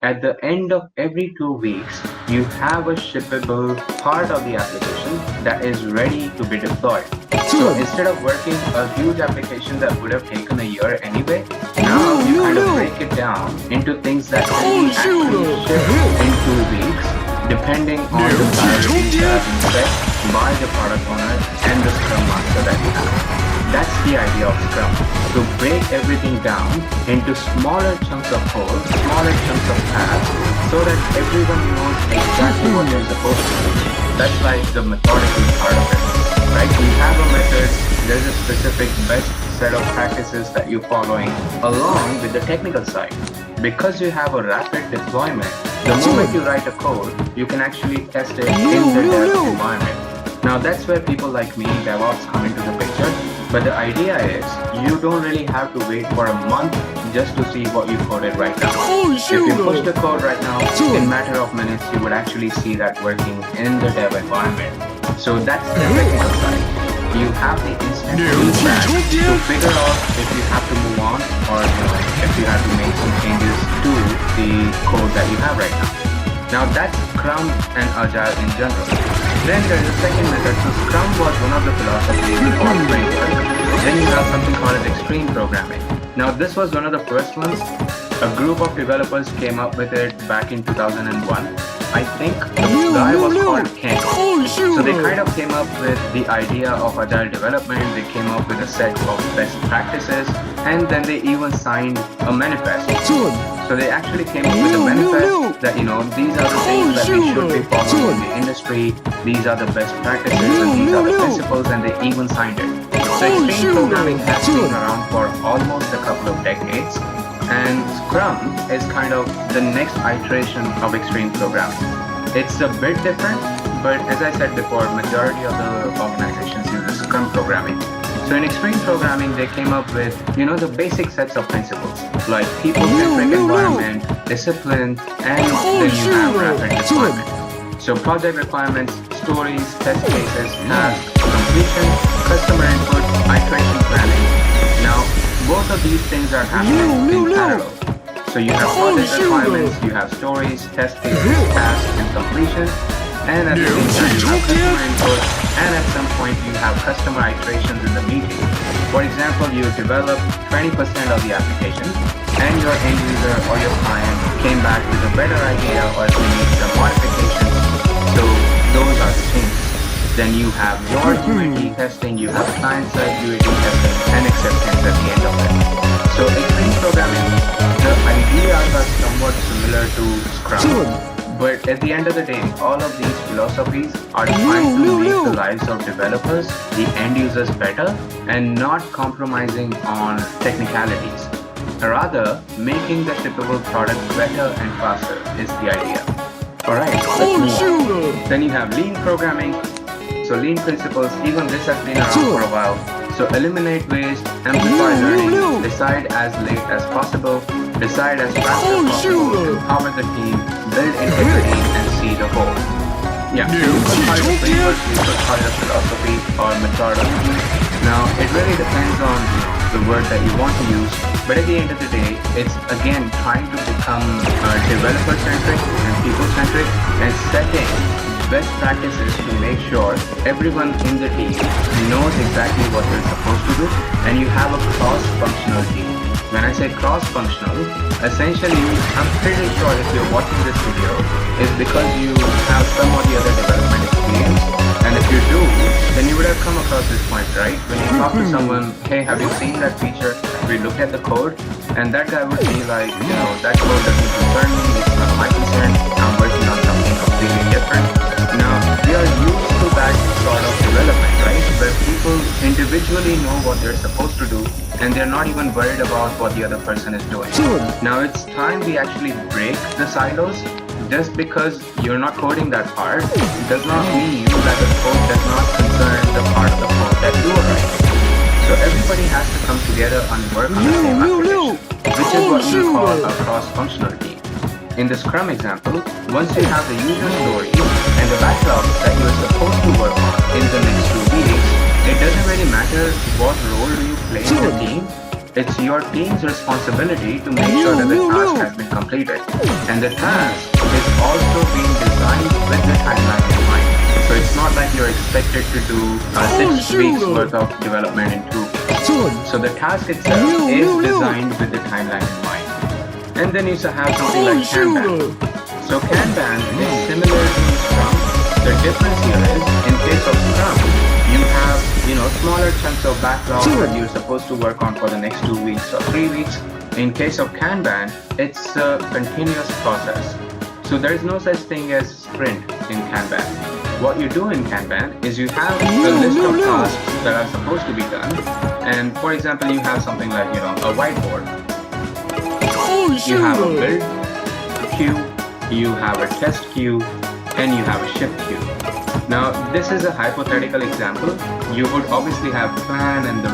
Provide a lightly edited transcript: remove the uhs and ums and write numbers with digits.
At the end of every 2 weeks, you have a shippable part of the application that is ready to be deployed. So instead of working a huge application that would have taken a year anyway, now you kind of break it down into things that can be actually shipped in 2 weeks, depending on the priorities that have been set by the product owner and the Scrum Master that you have. That's the idea of Scrum, to break everything down into smaller chunks of code, smaller chunks of tasks, so that everyone knows exactly what they're supposed to do. That's like the methodical part of it, right? You have a method, there's a specific best set of practices that you're following along with the technical side. Because you have a rapid deployment, the moment you write a code, you can actually test it in the dev environment. Now that's where people like me, DevOps, come into the picture. But the idea is you don't really have to wait for a month just to see what you coded right now. If you push the code right now, in a matter of minutes, you would actually see that working in the dev environment. So that's the technical side. You have the instant feedback to figure out if you have to move on or if you have to make some changes to the code that you have right now. Now that's Scrum and Agile in general. Then there is a second method. So Scrum was one of the philosophies or framework. Then you have something called as extreme programming. Now this was one of the first ones. A group of developers came up with it back in 2001. I think the guy was called Ken. So they kind of came up with the idea of agile development. They came up with a set of best practices, and then they even signed a manifest. So they actually came up with a manifest that these are the things that we should be following in the industry. These are the best practices and these are the principles, and they even signed it. So extreme programming has been around for almost a couple of decades. And Scrum is kind of the next iteration of extreme programming. It's a bit different, but as I said before, majority of the organizations use Scrum programming. So in extreme programming, they came up with, the basic sets of principles, like people-centric environment, discipline, and then you have rapid deployment. So project requirements, stories, test cases, tasks, completion, customer input, iteration planning. Now, both of these things are happening in parallel. So you have project requirements, you have stories, test cases, tasks, and completion. And at the same time, you have customer input, and at some point, you have customer iterations in the meeting. For example, you develop 20% of the application, and your end user or your client came back with a better idea, or if you need some modifications. So those are the changes. Then you have your UAT testing, you have client-side UAT testing, and acceptance at the end of it. So extreme programming, the ideas are somewhat similar to Scrum. But at the end of the day, all of these philosophies are trying to make the lives of developers, the end users better, and not compromising on technicalities. Rather, making the shippable product better and faster is the idea. Alright, let's move on. Then you have lean programming. So lean principles, even this has been around for a while. So eliminate waste, amplify learning, decide as late as possible, decide as fast as possible, empower the team, build integrity, and see the whole. Yeah, you could call it a framework, you could call it a philosophy or methodology. Now, it really depends on the word that you want to use, but at the end of the day, it's again trying to become developer-centric and people-centric and setting best practices to make sure everyone in the team knows exactly what they're supposed to do, and you have a cross-functional team. When I say cross-functional, essentially, I'm pretty sure if you're watching this video, it's because you have some or the other development experience, and if you do, then you would have come across this point, right? When you talk to someone, hey, have you seen that feature? We look at the code, and that guy would be like, that code doesn't concern me, it's not my concern, I'm working on something completely different. Now, we are used to that sort of development, right? Where people individually know what they're supposed to do, and they're not even worried about what the other person is doing. Now, it's time we actually break the silos. Just because you're not coding that part does not mean that the code does not concern the part of the code that you are writing. So everybody has to come together and work on the same application, which is what we call a cross-functional team. In the Scrum example, once you have the user stories and the backlog that you are supposed to work on in the next 2 weeks, it doesn't really matter what role you play in the team. it's your team's responsibility to make sure that the task has been completed. And the task is also being designed with the timeline in mind. So it's not like you're expected to do 6 weeks worth of development in 2 weeks. So the task itself is designed with the timeline in mind. And then you also have something like Kanban. So Kanban is similar to Scrum. The difference here is, in case of Scrum, you have, smaller chunks of backlog that you're supposed to work on for the next 2 weeks or 3 weeks. In case of Kanban, it's a continuous process. So there is no such thing as sprint in Kanban. What you do in Kanban is you have a list of tasks that are supposed to be done. And for example, you have something like, a whiteboard. You have a build queue, you have a test queue, and you have a ship queue. Now, this is a hypothetical example. You would obviously have plan and the